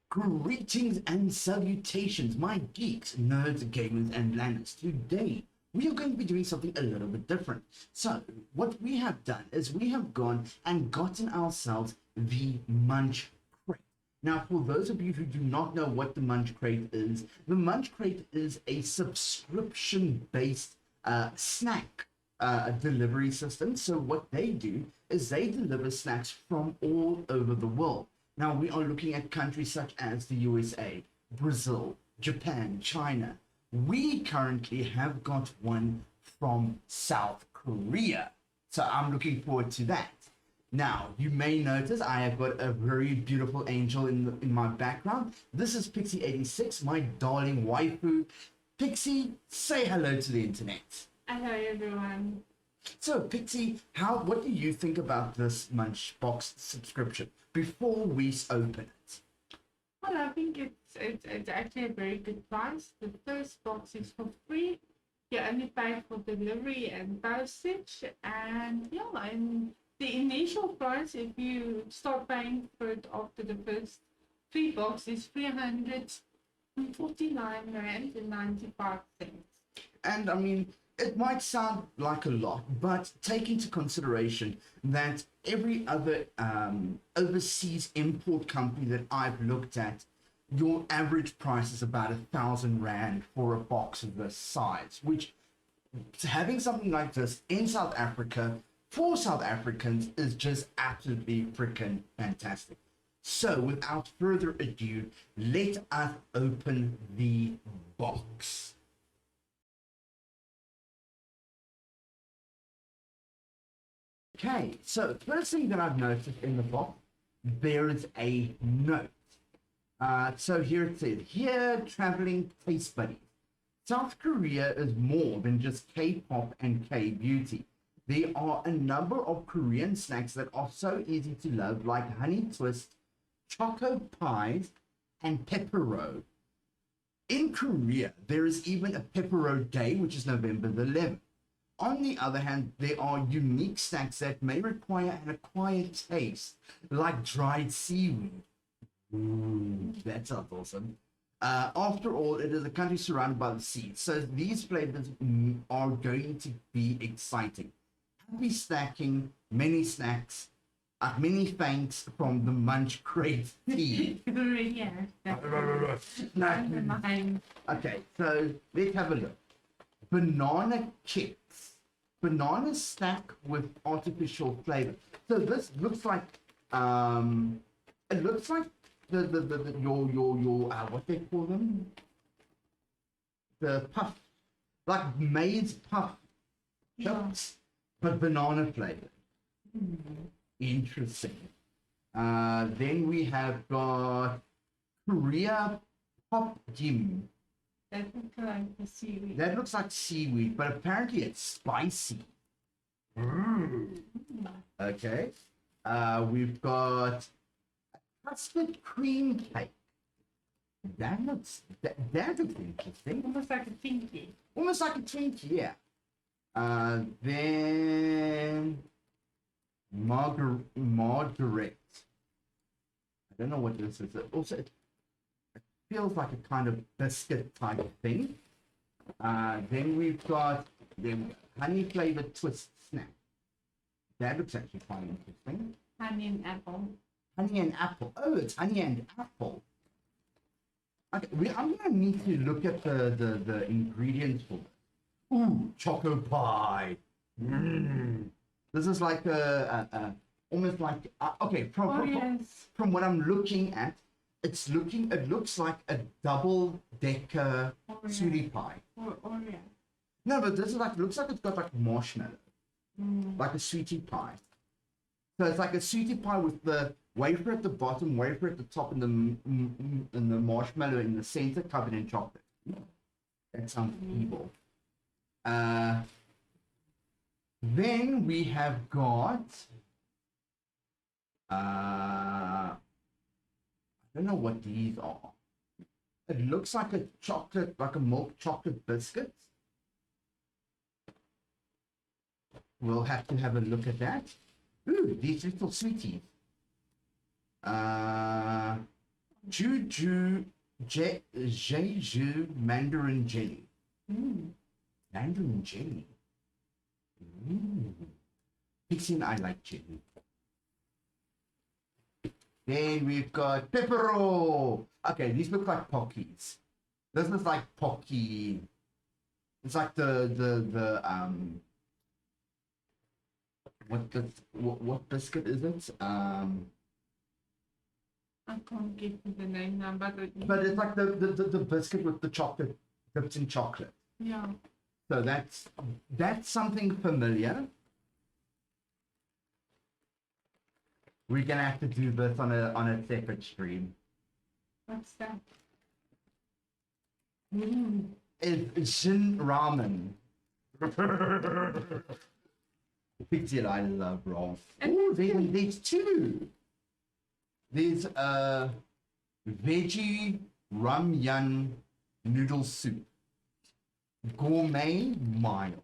Greetings and salutations, my geeks, nerds, gamers, and landers. Today, we are going to be doing something a little bit different. So, what we have done is we have gone and gotten ourselves the Munch Crate. Now, for those of you who do not know what the Munch Crate is, the Munch Crate is a subscription-based snack delivery system. So, what they do is they deliver snacks from all over the world. Now, we are looking at countries such as the USA, Brazil, Japan, China. We currently have got one from South Korea. So I'm looking forward to that. Now, you may notice I have got a very beautiful angel in my background. This is Pixie86, my darling waifu. Pixie, say hello to the internet. Hello, everyone. So, Pixie, what do you think about this Munchbox subscription before we open it? Well, I think it's actually a very good price. The first box is for free. You only pay for delivery and postage. And yeah, and the initial price, if you start paying for it after the first three boxes, is 349 Rand and 95 cents. And I mean, it might sound like a lot, but take into consideration that every other overseas import company that I've looked at, your average price is about 1,000 Rand for a box of this size, which having something like this in South Africa for South Africans is just absolutely freaking fantastic. So without further ado, let us open the box. Okay, so first thing that I've noticed in the box, there is a note. So here it says, "Here, traveling taste buddies. South Korea is more than just K-pop and K-beauty. There are a number of Korean snacks that are so easy to love, like honey twist, choco pies, and pepero. In Korea, there is even a pepero day, which is November the 11th. On the other hand, there are unique snacks that may require an acquired taste, like dried seaweed." Ooh, that sounds awesome. After all, it is a country surrounded by the sea, so these flavors are going to be exciting. Happy snacking, many snacks, many thanks from the Munch Crate team. Yeah. Okay, so let's have a look. Banana chips. Banana snack with artificial flavor. So this looks like it looks like your what they call them? The puff, like maize puff chips, but banana flavored. Interesting. Then we have got Korea Pop Jim. That looks like the seaweed. That looks like seaweed, but apparently it's spicy. Okay. We've got a custard cream cake. That looks interesting. Almost like a pinky. Almost like a Twinkie, yeah. Then Margaret. I don't know what this is. Also, it feels like a kind of biscuit type thing. Then we've got honey flavored twist snack. That looks actually quite interesting. Honey and apple. Honey and apple. Oh, it's honey and apple. Okay, I'm gonna need to look at the ingredients for this. Ooh, Choco Pie. This is like almost like okay, from what I'm looking at, it looks like a double-decker sweetie pie. Oreo. No, but this is looks like it's got like marshmallow, like a sweetie pie. So it's like a sweetie pie with the wafer at the bottom, wafer at the top, and the marshmallow in the center, covered in chocolate. That sounds evil. Then we have got I don't know what these are. It looks like a chocolate, like a milk chocolate biscuit. We'll have to have a look at that. Ooh, these little sweeties. Juju Jeju Mandarin Jelly. Mm. Mandarin Jelly. Pixie and I like jelly. Then we've got Pepero. Okay, these look like Pockies. This is like Pocky. It's like the what biscuit is it? I can't get the name now, but But it's like the biscuit with the chocolate dipped in chocolate. yeah. So that's something familiar. We're gonna have to do this on a separate stream. What's that? It's Shin Ramen. Pixie and I love ramen. Oh, there's two. There's veggie ramyun noodle soup. Gourmet mild.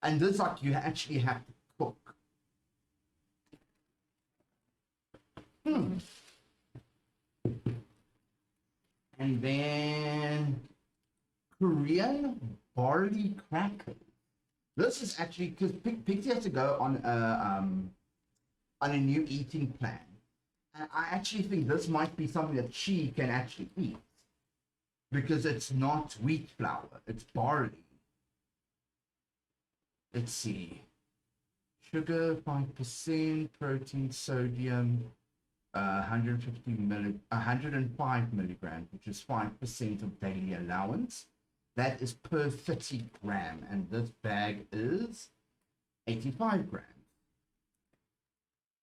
And this like you actually have to cook. And then Korean barley crackers. This is actually because Pixie has to go on a new eating plan, and I actually think this might be something that she can actually eat because it's not wheat flour; it's barley. Let's see, sugar 5%, protein, sodium, 105 milligrams, which is 5% of daily allowance. That is per 30 gram, and this bag is 85 grams.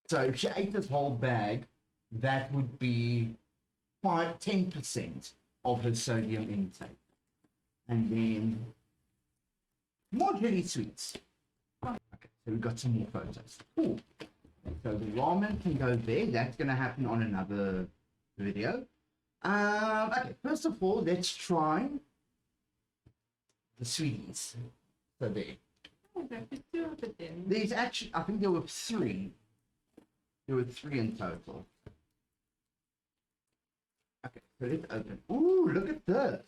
So if she ate this whole bag, that would be 10% of her sodium intake. And then more jelly sweets. Okay, so we've got some more photos. Cool. So the ramen can go there. That's going to happen on another video. Okay, first of all, let's try the sweeties. So there. Oh, that's the two of it then. There's actually, I think there were three. There were three in total. Okay, so let's open. Ooh, look at this.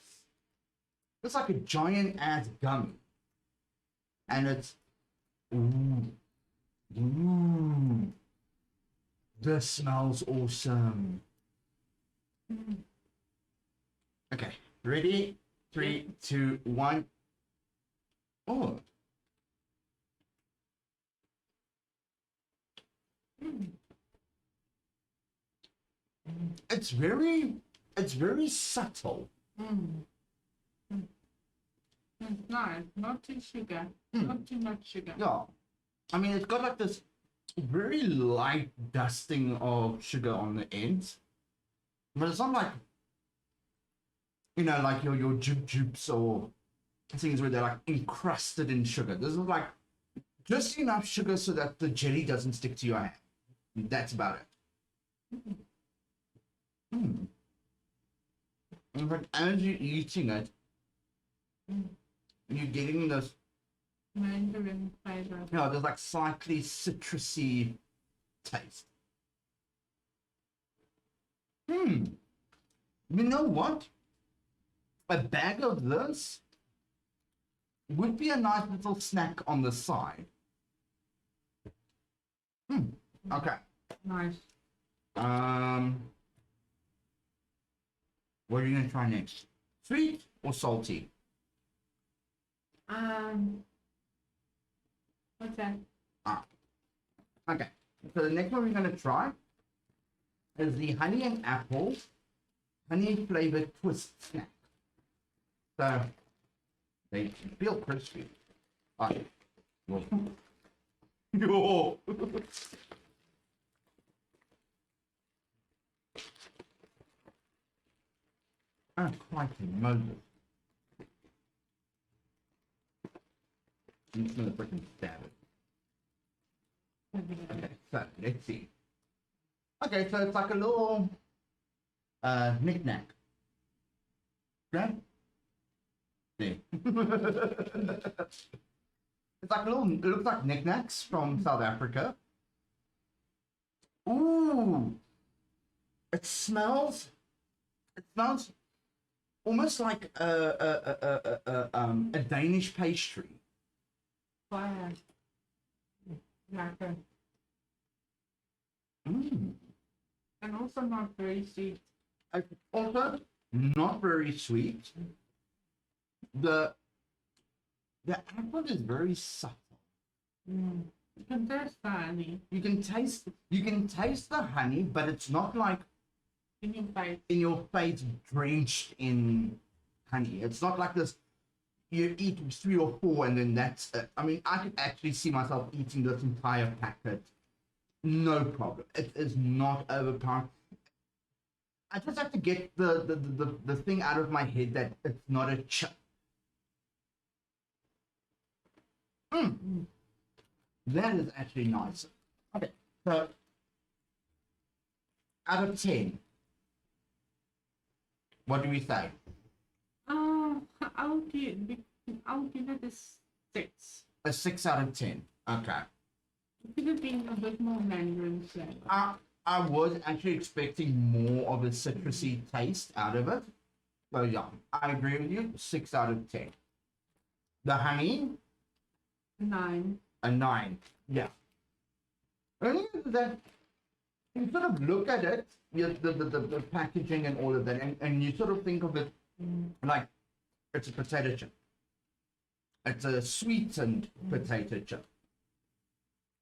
It's like a giant ass gummy. And it's, ooh. This smells awesome. Okay, ready? 3, 2, 1. Oh. It's very subtle. It's nice. Not too sugar. Not too much sugar. Yeah. I mean, it's got like this very light dusting of sugar on the ends. But it's not like, you know, like your jupes or things where they're like encrusted in sugar. This is like just enough sugar so that the jelly doesn't stick to your hand. That's about it. In fact, as you're eating it, you're getting this, Mandarin flavor. you know, there's like slightly citrusy taste. You know what? A bag of this would be a nice little snack on the side. Okay. Nice. What are you gonna try next? Sweet or salty? What's that? Okay. So the next one we're gonna try is the honey and apple honey flavored twist snack. So they feel crispy. Alright. Yo. Oh, crikey, Moses. I'm just gonna freaking stab it. Okay, so let's see. Okay, so it's like a little knick-knack. Okay? There. It's like a little, it looks like knickknacks from South Africa. Ooh! It smells almost like a Danish pastry. Fire. Like Mm. and also not very sweet. Also, not very sweet. The apple is very subtle. Mm. You can taste the honey You can taste the honey, but it's not like in your face. in your face drenched in honey. It's not like this. You eat 3 or 4 and then that's it. I mean, I could actually see myself eating this entire packet. No problem. It is not overpowering. I just have to get the thing out of my head that it's not a chip. Mm. That is actually nice. Okay, so out of 10, what do we say? I'll give it a 6. A 6 out of 10. Okay. It could have been a bit more mandarin flavor. I was actually expecting more of a citrusy taste out of it. So yeah, I agree with you. 6 out of 10. The honey, 9. a 9. Yeah. Only that you sort of look at it, the packaging and all of that, and you sort of think of it like it's a potato chip. It's a sweetened potato chip.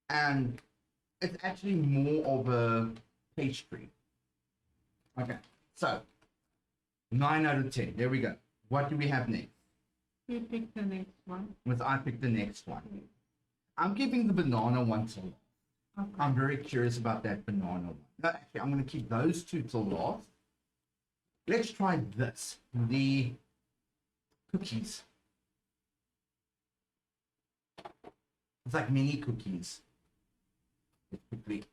And it's actually more of a pastry. Okay, so 9 out of 10. There we go. What do we have next? You pick the next one. I pick the next one. I'm giving the banana one till last. Okay. I'm very curious about that banana one. No, actually, I'm going to keep those 2 till last. Let's try this. The cookies. It's like mini cookies. Let's quickly.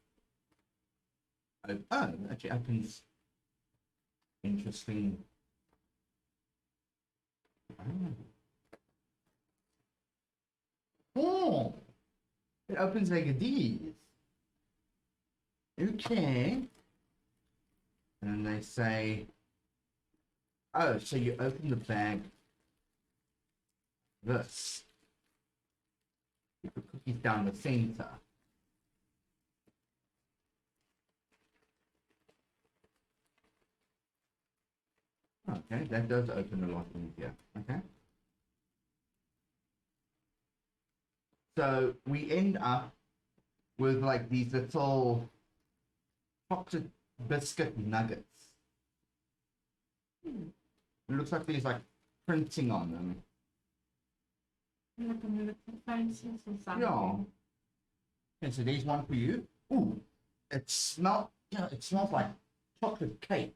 Oh, it actually opens. Interesting. Oh, it opens like these. Okay. And then they say, oh, so you open the bag. This. You put cookies down the center. Okay, that does open a lot easier. Okay. So we end up with like these little chocolate biscuit nuggets. It looks like there's like printing on them. Like a little faces or something. Yeah. Okay, so there's one for you. Ooh, it smells like chocolate cake.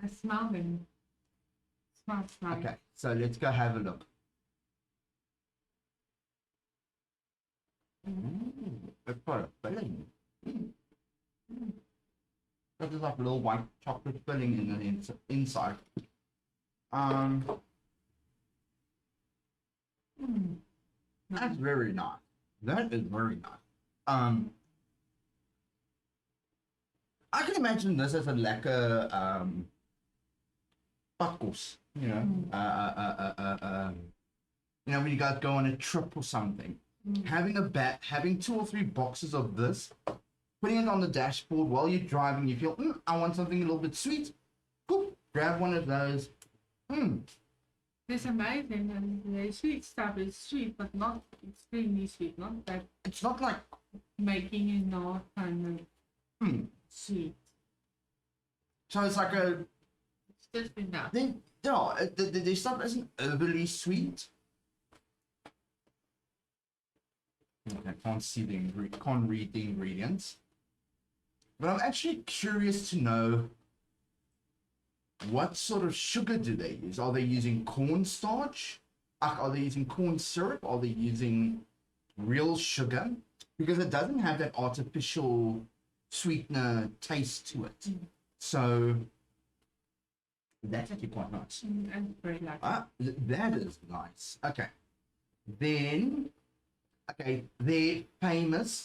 I smell them. Smells nice. Okay, so let's go have a look. It's got a filling. That is like a little white chocolate filling in the inside. That's very nice. That is very nice. I can imagine this as a lekker pakos, you know, you know, when you guys go on a trip or something, having 2 or 3 boxes of this, putting it on the dashboard while you're driving, you feel, I want something a little bit sweet. Cool. Grab one of those. It's amazing, and the sweet stuff is sweet, but not extremely sweet. Not that It's not like making it not kind of sweet. so it's like a It's just enough. the stuff isn't overly sweet. Okay, can't read the ingredients. But I'm actually curious to know what sort of sugar do they use? Are they using cornstarch? Are they using corn syrup? Are they using real sugar? Because it doesn't have that artificial sweetener taste to it. So that's actually quite nice. And very lucky. That is nice. Okay. Then, okay, they're famous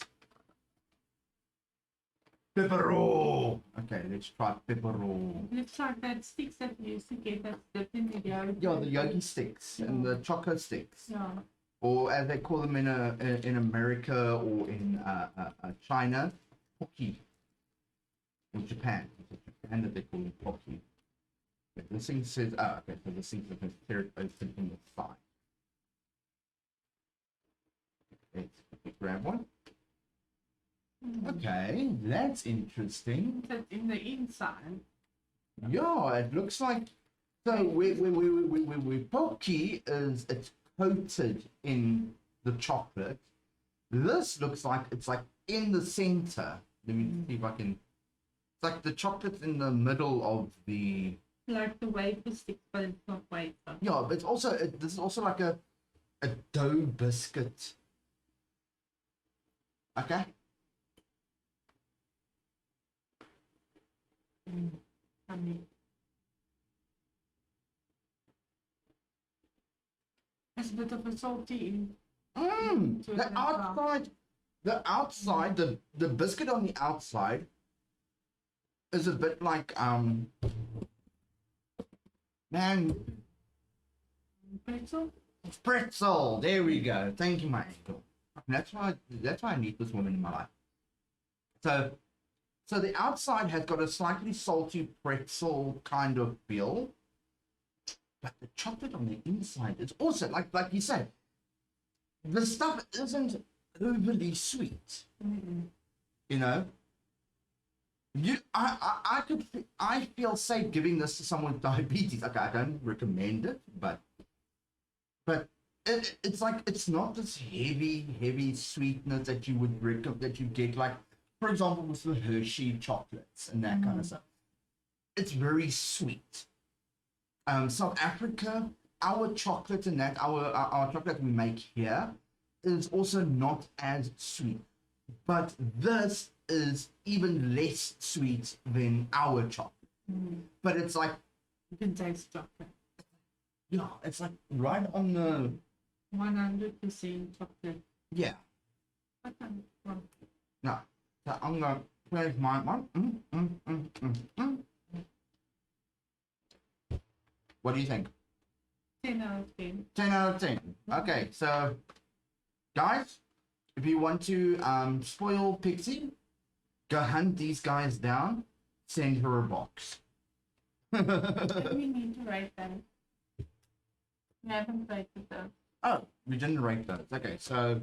Pepperoni. Okay, let's try pepperoni. Looks like that sticks that we used to get that's dipped in the yogurt. Yeah, the yogi sticks and the choco sticks. Yeah. Or as they call them in America or in China, pocky. In Japan. It's Japan that they call it pocky. Okay, this thing says, okay, so this thing says tear it open in the side. Let's grab one. Okay, that's interesting. That's in the inside. Yeah, it looks like, so we pocky is, it's coated in the chocolate. This looks like it's like in the center. Let me see if I can. It's like the chocolate's in the middle of the. Like the wafer stick, but it's not wafer. Yeah, but it's also this is also like a dough biscuit. Okay. I mean, it's a bit of a salty. The outside, the biscuit on the outside is a bit like man, pretzel. There we go. Thank you, my angel. That's why I need this woman in my life. So the outside has got a slightly salty pretzel kind of feel, but the chocolate on the inside is also like you said, the stuff isn't overly sweet. You know, I feel safe giving this to someone with diabetes. Okay, I don't recommend it, but it's like it's not this heavy sweetness that you would that you get, like for example with the Hershey chocolates and that kind of stuff. It's very sweet. South Africa, our chocolate and that our chocolate we make here is also not as sweet, but this is even less sweet than our chocolate. But it's like You can taste chocolate. yeah, it's like right on the 100% chocolate. yeah. Okay. Well, No, so I'm gonna place my one. What do you think? 10 out of 10. 10 out of 10. Okay, so guys, if you want to spoil Pixie, go hunt these guys down, send her a box. We need to write that. We haven't rated those. Oh, we didn't rate those. Okay, so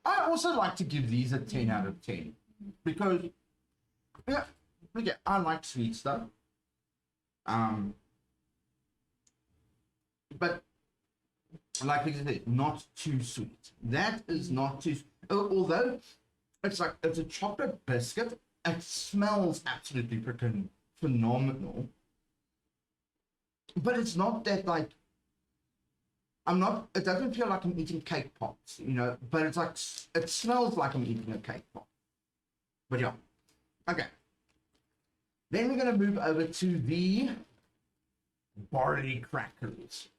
I also like to give these a 10 out of 10 because yeah, okay, I like sweet stuff. But like I said, not too sweet. That is not too. Although it's like it's a chocolate biscuit, it smells absolutely freaking phenomenal. But it's not that like. I'm not. It doesn't feel like I'm eating cake pops, you know. But it's like it smells like I'm eating a cake pop. But yeah, okay. Then we're gonna move over to the barley crackers.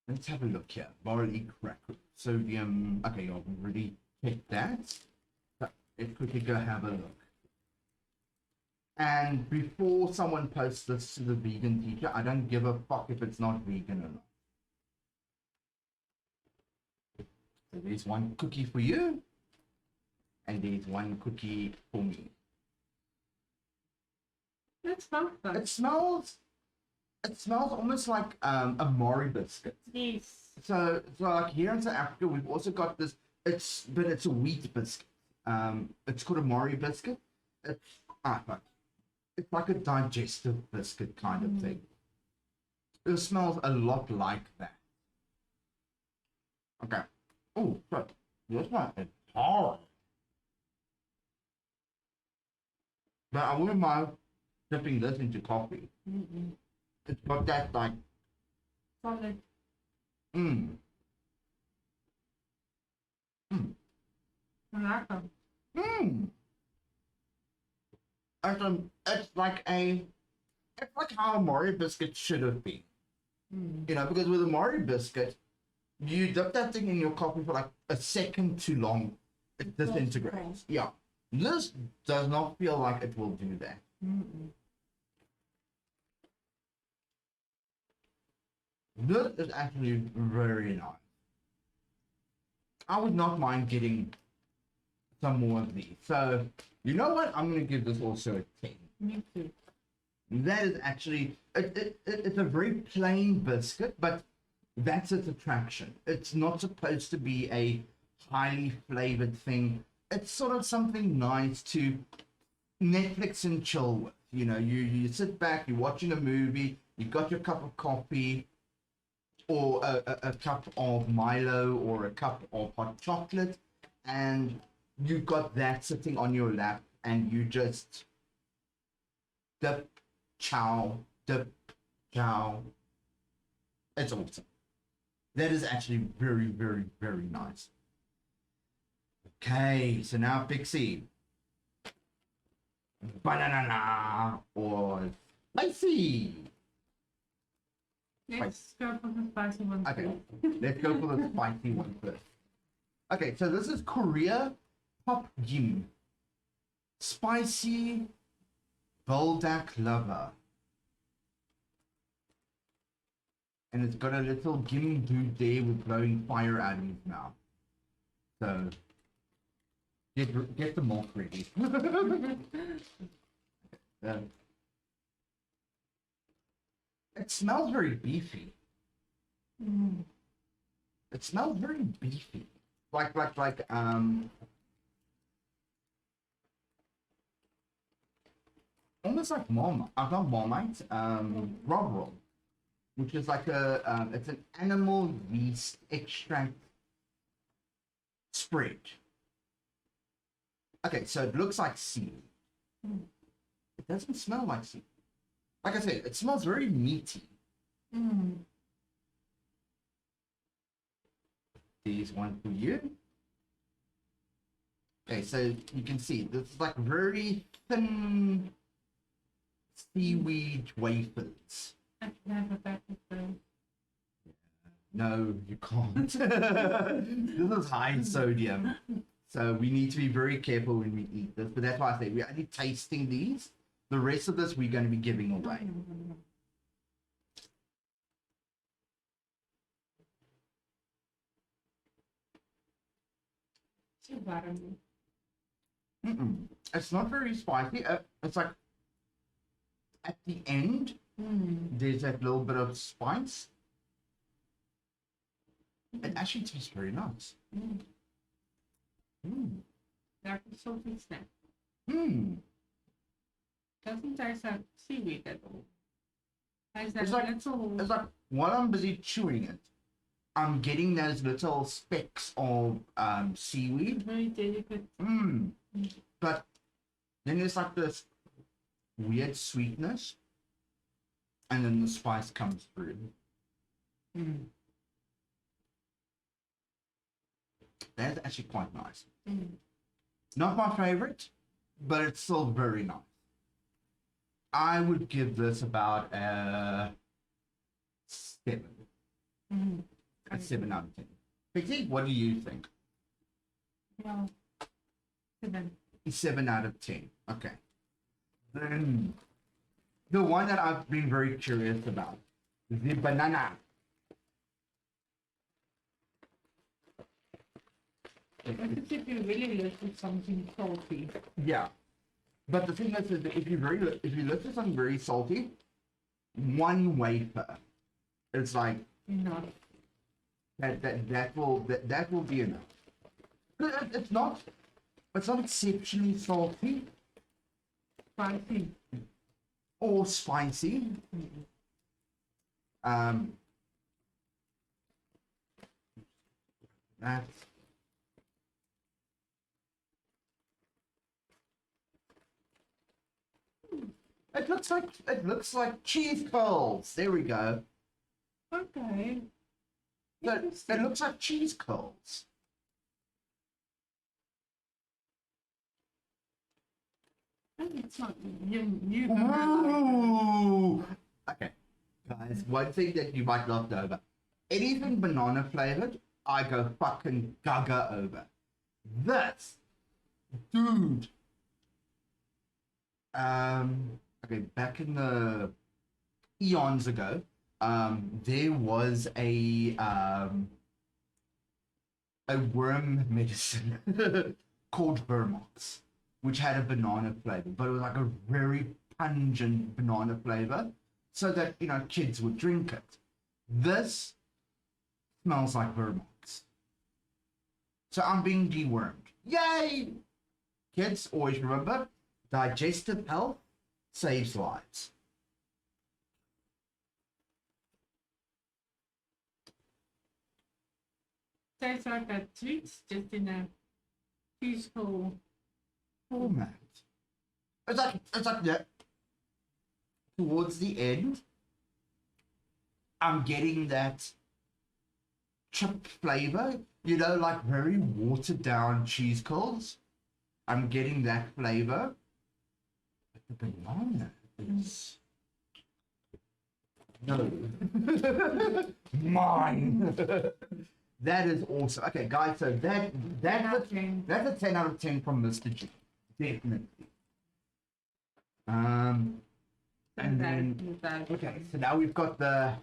Let's have a look here. Barley crackers. Sodium. Okay, I've already checked that. So let's quickly go have a look. And before someone posts this to the vegan teacher, I don't give a fuck if it's not vegan or not. So there's one cookie for you, and there's one cookie for me. Let's smells them. It smells almost like a Mori biscuit. Yes. So like here in South Africa, we've also got this. It's a wheat biscuit. It's called a Mori biscuit. It's like a digestive biscuit kind of thing. It smells a lot like that. Okay. Oh, but this one is hard. But I wouldn't mind dipping this into coffee. It's got that like Solid. I I like them. It's like how a Mori biscuit should have been. You know, because with a Mori biscuit, you dip that thing in your coffee for like a second too long, it disintegrates. Yeah. This does not feel like it will do that. This is actually very nice. I would not mind getting some more of these. So, you know what? I'm going to give this also a 10. Me too. That is actually, it's a very plain biscuit, but that's its attraction. It's not supposed to be a highly flavored thing. It's sort of something nice to Netflix and chill with. You know, you sit back, you're watching a movie, you've got your cup of coffee, or a cup of Milo, or a cup of hot chocolate, and you've got that sitting on your lap, and you just dip, chow, dip, chow. It's awesome. That is actually very, very, very nice. Okay, so now Pixie. Banana or spicy. Let's go for the spicy one. Okay, let's go for the spicy one first. Okay, so this is Korea Pop Gim. Spicy Buldak Lover. And it's got a little Gim dude there with blowing fire out of his mouth. So, get the milk ready. It smells very beefy. It smells very beefy. Like almost like Marmite. Not Marmite, Rob, which is like it's an animal yeast extract spread. Okay, so it looks like seaweed. It doesn't smell like seaweed. Like I said, it smells very meaty. There's one for you. Okay, so you can see this is like very thin seaweed wafers. I can have a bag of those. No, you can't. This is high sodium. So we need to be very careful when we eat this. But that's why I say we're only tasting these. The rest of this we're going to be giving away. Too buttery. It's not very spicy. It's like at the end, there's that little bit of spice. It actually tastes very nice. Like a salty snack. Doesn't taste like seaweed at all. It's like while I'm busy chewing it, I'm getting those little specks of seaweed. Very delicate. But then there's like this weird sweetness, and then the spice comes through. That's actually quite nice. Not my favorite, but it's still very nice. I would give this about a 7. A 7 out of 10. Pixie, what do you think? Yeah. 7. 7 out of 10. Okay. Then the one that I've been very curious about, the banana. What if you really look for something salty? Yeah. But the thing is that if you look for something very salty, one wafer, it's like that will be enough. It's not exceptionally salty Spicy. or spicy. That's it looks like cheese curls. There we go. Okay. It looks like cheese curls. It's not you. Ooh. Okay, guys. One thing that you might not know about anything banana flavored, I go fucking gaga over. This, dude. Okay, back in the eons ago, there was a worm medicine called Vermox, which had a banana flavor, but it was like a very pungent banana flavor, so that kids would drink it. This smells like Vermox, so I'm being dewormed. Yay! Kids, always remember, digestive health saves lives. Tastes like a treat, just in a peaceful format. It's like that. Towards the end, I'm getting that chip flavor, like very watered down cheese curls. I'm getting that flavor. But the banana is no mine. That is awesome. Okay, guys, so that's a 10 out of 10 from Mr. G. Definitely. And then okay, so now we've got the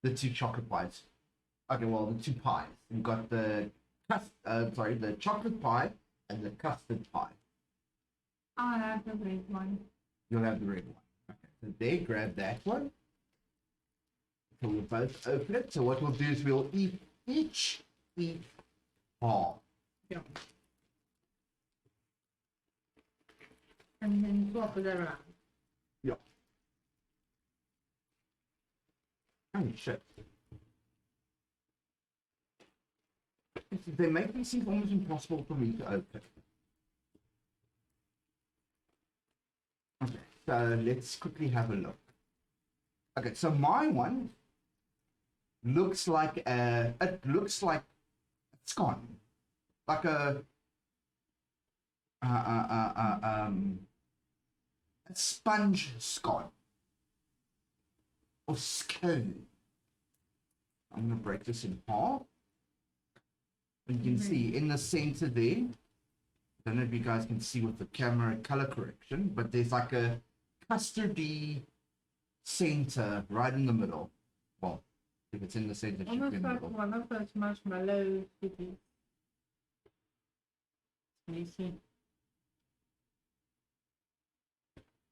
two chocolate pies. Okay, well, the two pies. We've got the the chocolate pie and the custard pie. I'll have the red one. You'll have the red one. Okay, so there, grab that one. So we'll both open it. So what we'll do is we'll each eat half. Yeah. And then swap it around. Yeah. Oh shit. They make these things almost impossible for me to open. Okay, so let's quickly have a look. Okay, so my one looks like a scone, like a sponge scone or scone. I'm gonna break this in half. You can see in the center there. I don't know if you guys can see with the camera color correction, but there's like a custardy center right in the middle. Well, if it's in the center, it should be in the Almost like middle. one of those marshmallow cookies. You see?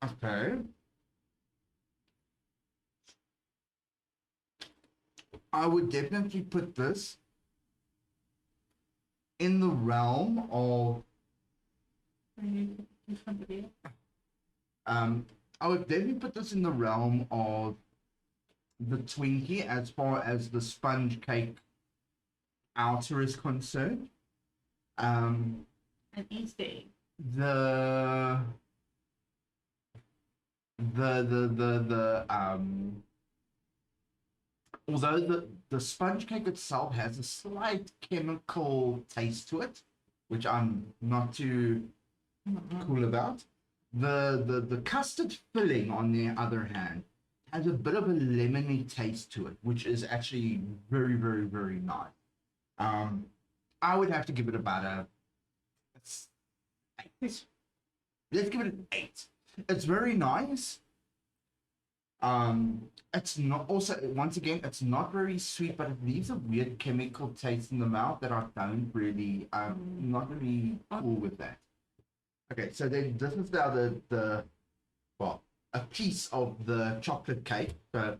Okay. I would definitely put this in the realm of I would definitely put this in the realm of the Twinkie as far as the sponge cake outer is concerned. An Easter egg. Although the sponge cake itself has a slight chemical taste to it, which I'm not too cool about. The custard filling, on the other hand, has a bit of a lemony taste to it, which is actually very, very, very nice. I would have to give it about a 8. Let's give it an 8. It's very nice. It's not also, once again, it's not very sweet, but it leaves a weird chemical taste in the mouth that I don't really, I'm not really cool with that. Okay, so then this is now well, a piece of the chocolate cake, the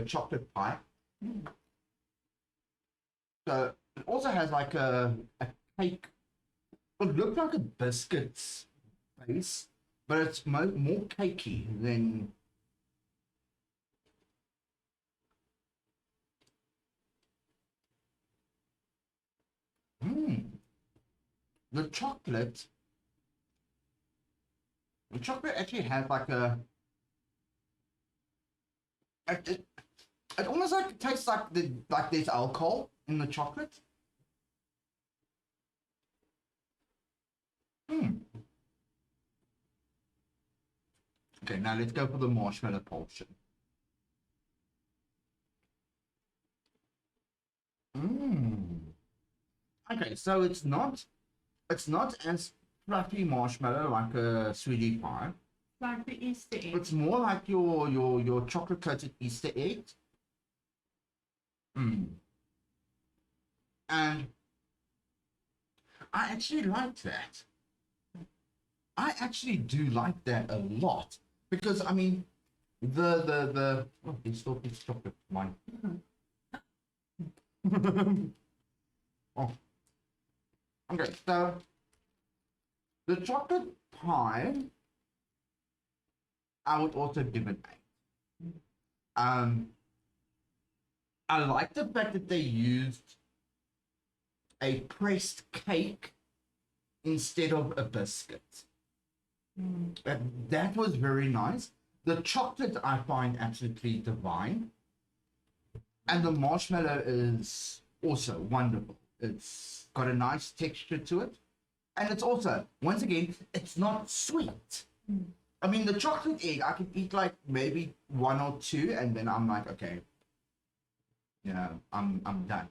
chocolate pie. So it also has like a cake, it looks like a biscuit's base, but it's more cakey than the chocolate. The chocolate actually has like it almost like it tastes like there's alcohol in the chocolate. Okay, now let's go for the marshmallow portion. I Okay, so it's not as fluffy marshmallow like a sweetie pie. Like the Easter egg. It's more like your chocolate coated Easter egg. And I actually like that. I actually do like that a lot because I mean the oh, it's still piece of chocolate mine. Oh, okay. So the chocolate pie, I would also give it 8. I like the fact that they used a pressed cake instead of a biscuit. That was very nice. The chocolate I find absolutely divine. And the marshmallow is also wonderful. It's got a nice texture to it. And it's also, once again, it's not sweet. I mean, the chocolate egg, I can eat like maybe 1 or 2, and then I'm like, okay, I'm done.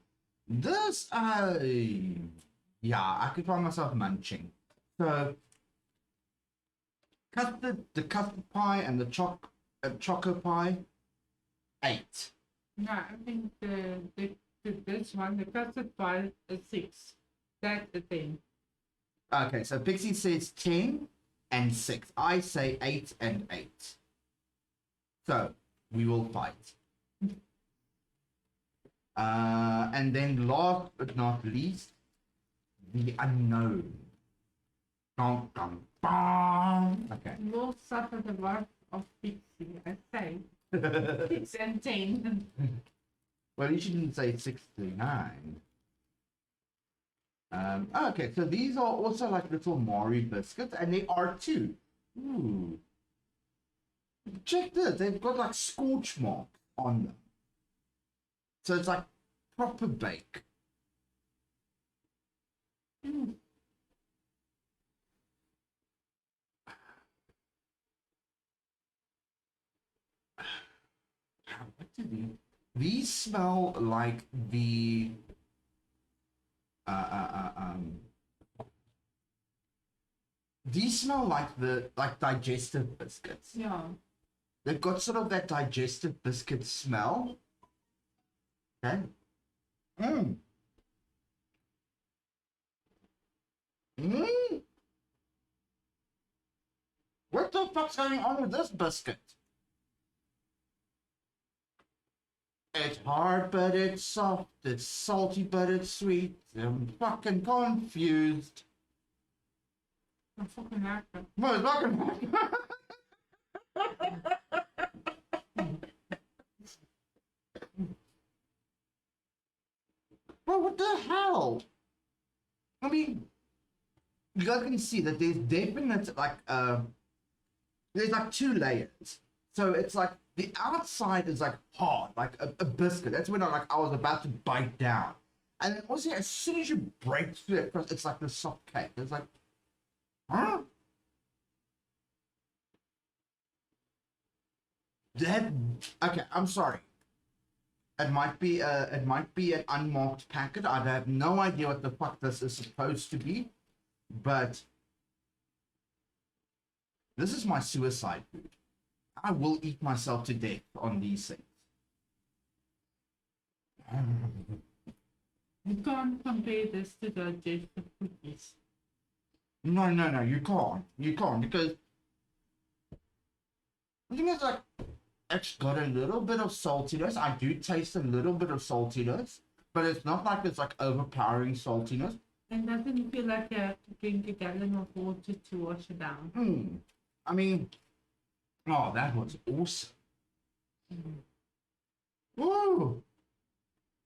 This, yeah, I could find myself munching. So, the custard pie and the choco pie, 8. No, I think this one, the custard pie, is 6. That's the thing. Okay, so Pixie says 10 and 6. I say 8 and 8. So, we will fight. And then last but not least, the unknown. Dum, dum, dum. Okay. We'll suffer the wrath of Pixie, I say. 6 and 10. Well, you shouldn't say 6 to 9. Okay, so these are also like little Mari biscuits, and they are too. Ooh. Check this, they've got like scorch marks on them. So it's like proper bake. What do these smell like the these smell like the digestive biscuits. Yeah. They've got sort of that digestive biscuit smell. Okay. What the fuck's going on with this biscuit? It's hard, but it's soft. It's salty, but it's sweet. I'm fucking confused. I'm fucking actor. Well, it's fucking Well, what the hell? I mean, you guys can see that there's definite, like, there's like 2 layers. So it's like, the outside is like hard, like a biscuit. That's when I was about to bite down. And then also, as soon as you break through it, it's like the soft cake. It's like, huh? Okay, I'm sorry. It might be an unmarked packet. I have no idea what the fuck this is supposed to be, but this is my suicide food. I will eat myself to death on these things. You can't compare this to the digestive cookies. No, you can't. You can't, because I think it's like, it's got a little bit of saltiness. I do taste a little bit of saltiness, but it's not like it's like overpowering saltiness. And doesn't feel like you have to drink a gallon of water to wash it down. I mean, oh, that was awesome. Woo!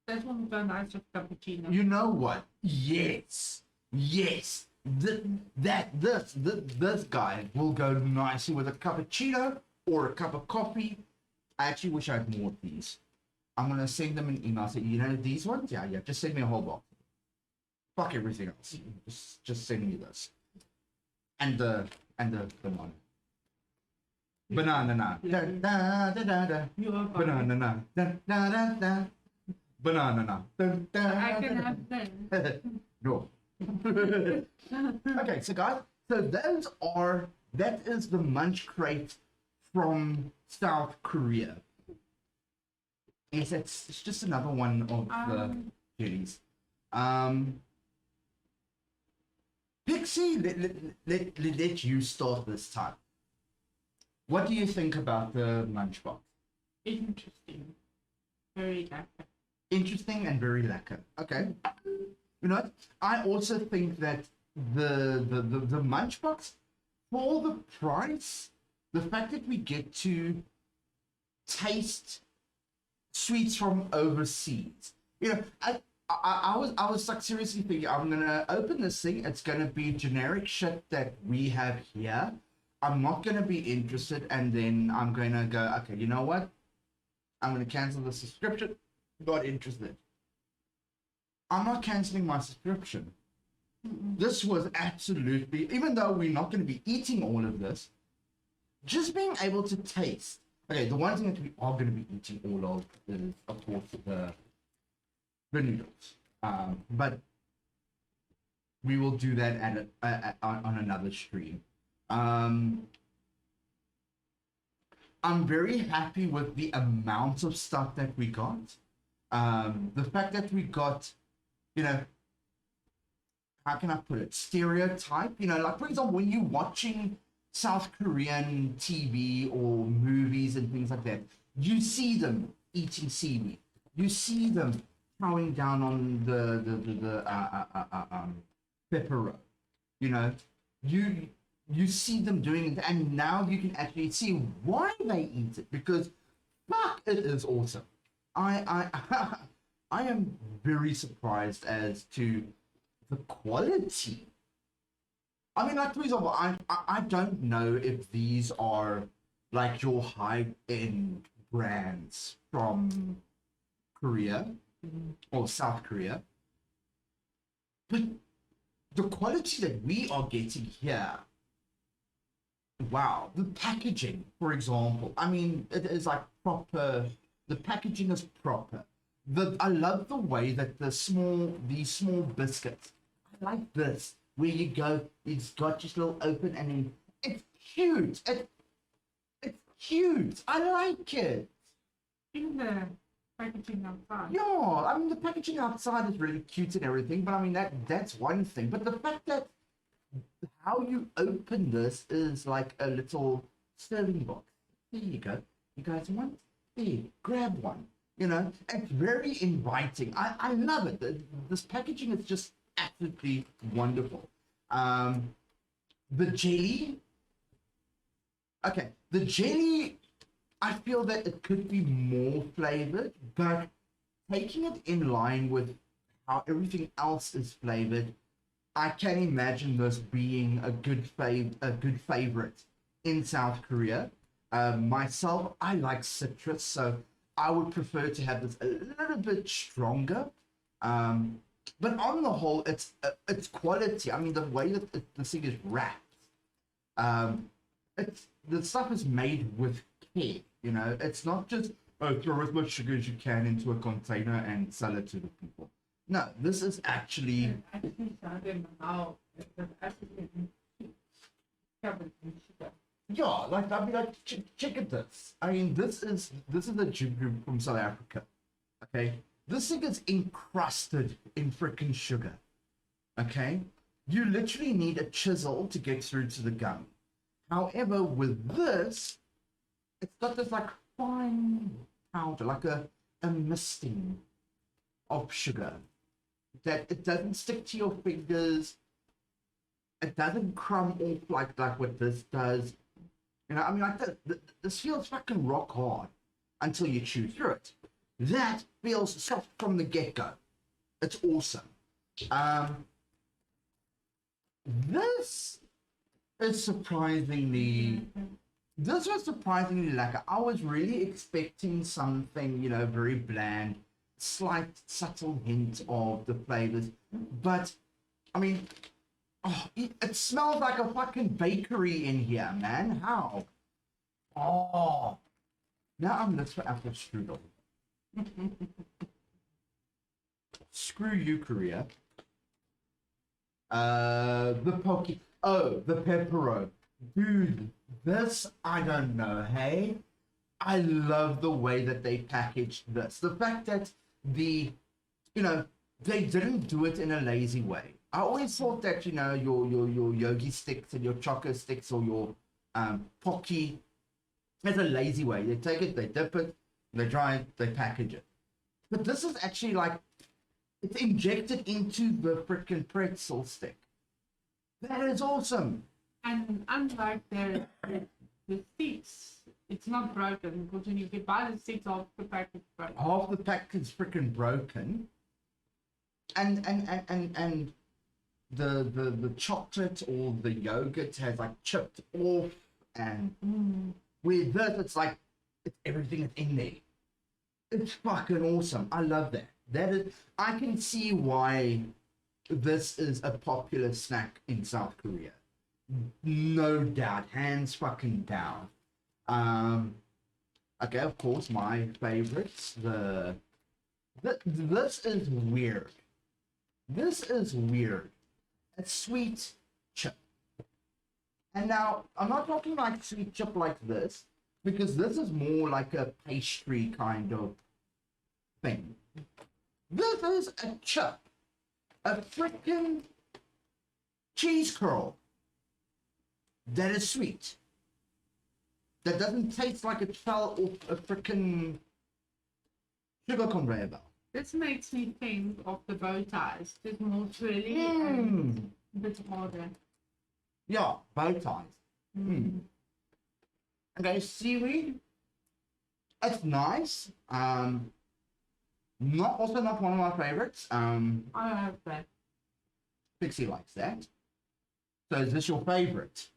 That one would go nice with cappuccino. You know what? Yes. This guy will go nicely with a cappuccino or a cup of coffee. I actually wish I had more of these. I'm gonna send them an email. Say, you know these ones? Yeah. Just send me a whole box. Fuck everything else. Just send me this. And the banana. Banana. Da da da da da. Banana. Da da da da. Banana. Da da. I can have them. No. Okay, so guys, that is the Munch Crate from South Korea. Yes, it's just another one of the jellies. Pixie, let you start this time. What do you think about the Munchbox? Interesting. Very lekker. Interesting and very lekker. Okay. You know what? I also think that the Munchbox, for the price, the fact that we get to taste sweets from overseas. You know, I was like seriously thinking I'm gonna open this thing. It's gonna be generic shit that we have here. I'm not gonna be interested, and then I'm gonna go, okay, you know what? I'm gonna cancel the subscription. Not interested. I'm not canceling my subscription. This was absolutely, even though we're not going to be eating all of this, just being able to taste. Okay, the one thing that we are going to be eating all of is, of course, the noodles. But we will do that on another stream. I'm very happy with the amount of stuff that we got. The fact that we got, you know, how can I put it? Stereotype. You know, like for example, when you're watching South Korean TV or movies and things like that, you see them eating seaweed. You see them throwing down on the pepper. You know, you see them doing it, and now you can actually see why they eat it, because fuck, it is awesome. I am very surprised as to the quality. I mean, like for example, I don't know if these are like your high-end brands from Korea or South Korea, but the quality that we are getting here, wow. The packaging, for example, I mean, it is like proper. The packaging is proper. I love the way that these small biscuits. I like this, where you go, it's got just a little open, and then it's cute. It's cute. I like it. In the packaging outside. Yeah, I mean the packaging outside is really cute and everything, but I mean that's one thing. But the fact that how you open this is like a little serving box. There you go. You guys want? There, grab one. You know, it's very inviting. I love it. This packaging is just absolutely wonderful. The jelly. Okay, the jelly, I feel that it could be more flavored, but taking it in line with how everything else is flavored, I can imagine this being a good favorite in South Korea. Myself, I like citrus, so I would prefer to have this a little bit stronger. But on the whole, it's quality. I mean, the way that the thing is wrapped, the stuff is made with care. You know, it's not just throw as much sugar as you can into a container and sell it to the people. No, this is actually. Yeah, like I'd be like, check at this. I mean, this is a jigger from South Africa. Okay, this thing is encrusted in freaking sugar. Okay, you literally need a chisel to get through to the gum. However, with this, it's got this like fine powder, like a misting of sugar, that it doesn't stick to your fingers. It doesn't crumb off like what this does. You know, I mean, like this feels fucking rock hard until you chew through it. That feels soft from the get-go. It's awesome. This is surprisingly. This was surprisingly lekker. I was really expecting something, you know, very bland, slight, subtle hint of the flavors. But, I mean, oh, it smells like a fucking bakery in here, man. How? Oh. Now I'm this for apple strudel. Screw you, Korea. The Pocky. Oh, the Pepero. Dude, this, I don't know, hey? I love the way that they packaged this. The fact that they didn't do it in a lazy way. I always thought that, your yogi sticks and your choco sticks or your Pocky, as a lazy way. They take it, they dip it, they dry it, they package it. But this is actually like, it's injected into the freaking pretzel stick. That is awesome. And unlike the sticks, it's not broken because when you buy the sticks, half the pack is broken. Half the pack is freaking broken. And the chocolate or the yogurt has like chipped off, and with this it's like everything is in there. It's fucking awesome. I love that. I can see why this is a popular snack in South Korea. No doubt, hands fucking down. Okay, of course, my favorites. This is weird. This is weird. A sweet chip. And now, I'm not talking like sweet chip like this, because this is more like a pastry kind of thing. This is a chip. A freaking cheese curl that is sweet. That doesn't taste like it fell off a freaking sugar conveyor belt. This makes me think of the bow ties, just more swirly and a bit harder. Yeah, bow ties. Okay, seaweed. It's nice. Also not one of my favorites. I have that. Pixie likes that. So is this your favorite?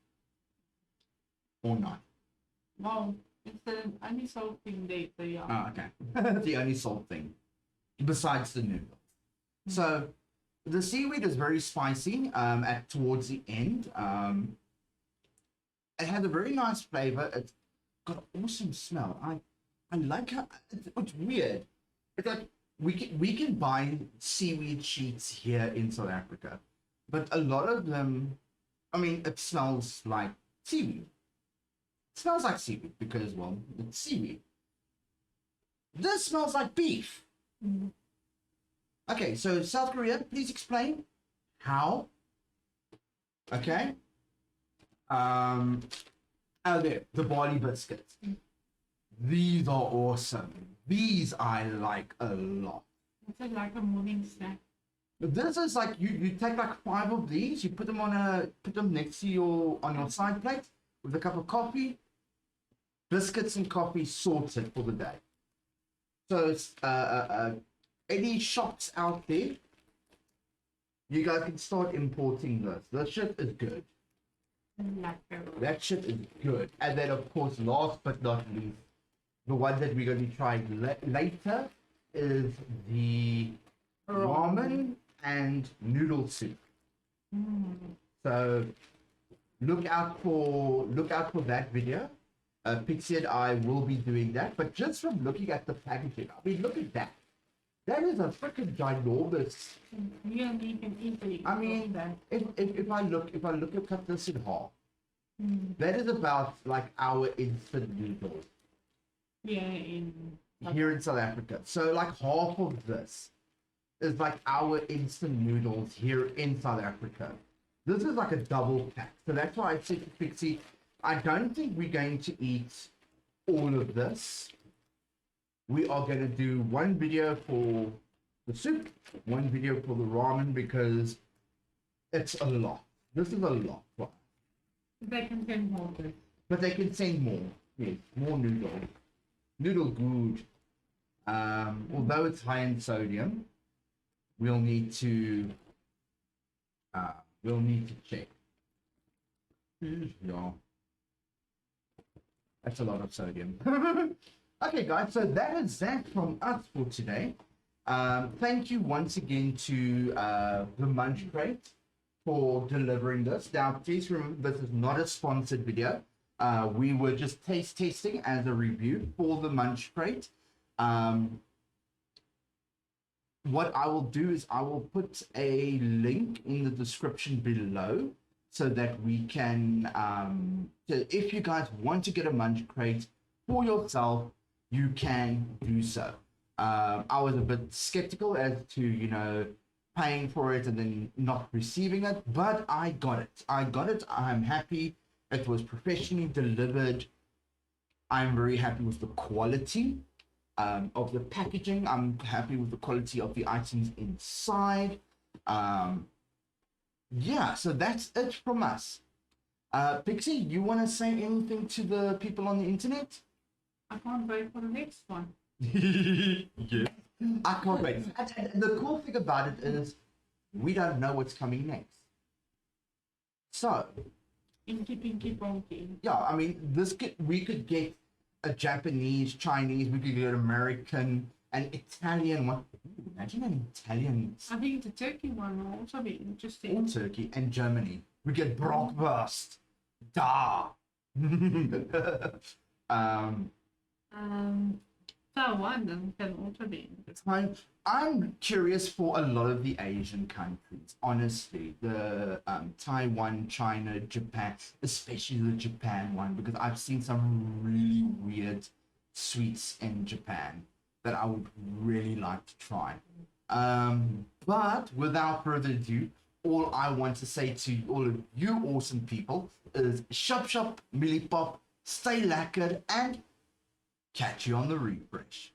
Or not? Well, it's the only salt thing they are. Oh, okay. The only salt thing. Besides the noodles. So the seaweed is very spicy towards the end. It has a very nice flavor. It's got an awesome smell. I like how it's weird. It's like we can buy seaweed sheets here in South Africa, but a lot of them, I mean, it smells like seaweed. It smells like seaweed because, well, it's seaweed. This smells like beef. Okay, so South Korea, please explain how. Okay. Oh, there, the barley biscuits. These are awesome. These I like a lot. It's like a morning snack. This is like you take like 5 of these, you put them next to on your side plate with a cup of coffee, biscuits and coffee sorted for the day. So it's any shops out there, you guys can start importing this. This shit is good. That shit is good. And then of course, last but not least, the one that we're going to be trying later is the ramen and noodle soup. So look out for that video. Pixie and I will be doing that. But just from looking at the packaging, I mean, look at that. That is a freaking ginormous. You and me can easily. I mean, if I cut this in half, that is about like our instant noodles. Yeah, here in South Africa. So like half of this is like our instant noodles here in South Africa. This is like a double pack. So that's why I said to Pixie, I don't think we're going to eat all of this. We are going to do one video for the soup, one video for the ramen, because it's a lot. This is a lot for us. They can send more. But they can send more. Yes, more noodles. Noodle good. Although it's high in sodium, we'll need to check. Yeah. That's a lot of sodium. Okay, guys, so that is that from us for today. Thank you once again to the MUNCHCRATE for delivering this. Now, please remember, this is not a sponsored video. We were just testing as a review for the MUNCHCRATE. what I will do is I will put a link in the description below so that we can, so if you guys want to get a munch crate for yourself, you can do so. I was a bit skeptical as to, paying for it and then not receiving it, but I got it. I'm happy. It was professionally delivered. I'm very happy with the quality of the packaging. I'm happy with the quality of the items inside. Yeah, so that's it from us. Pixie, you want to say anything to the people on the internet? I can't wait for the next one. Yeah. I can't wait. And the cool thing about it is we don't know what's coming next. So, Inky Pinky Ponky. yeah, I mean, we could get a Japanese, Chinese, we could get American, an Italian one. Ooh, imagine an Italian. I think the turkey one will also be interesting. Or Turkey and Germany. We get Bratwurst. Da. Taiwan can also be interesting. I'm curious for a lot of the Asian countries, honestly. The Taiwan, China, Japan, especially the Japan one, because I've seen some really weird sweets in Japan that I would really like to try. But without further ado, all I want to say to all of you awesome people is shop, millipop, stay lacquered, and catch you on the refresh.